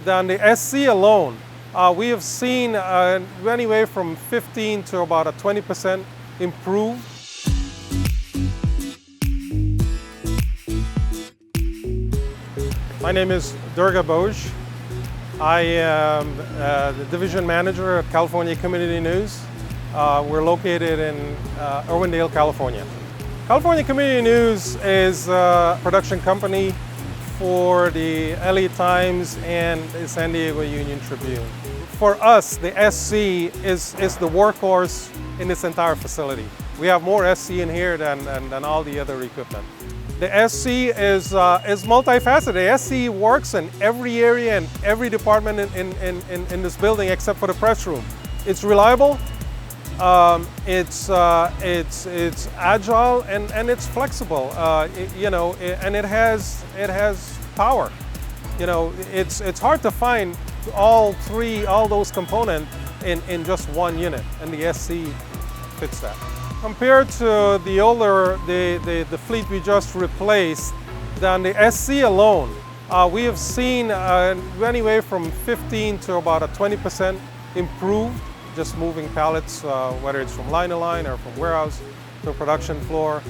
than the SC alone, we have seen anywhere from 15 to about a 20% improve. My name is Durga Bose. I am the division manager at California Community News. We're located in Irwindale, California. California Community News is a production company for the LA Times and the San Diego Union Tribune. For us, the SC is the workhorse in this entire facility. We have more SC in here than all the other equipment. The SC is multifaceted. The SC works in every area and every department in this building except for the press room. It's reliable, it's agile, and it's flexible. And it has power. You know, it's hard to find all those components in just one unit, and the SC fits that. Compared to the older, the fleet we just replaced, then the SC alone, we have seen anywhere from 15 to about a 20% improved, just moving pallets, whether it's from line to line or from warehouse to production floor.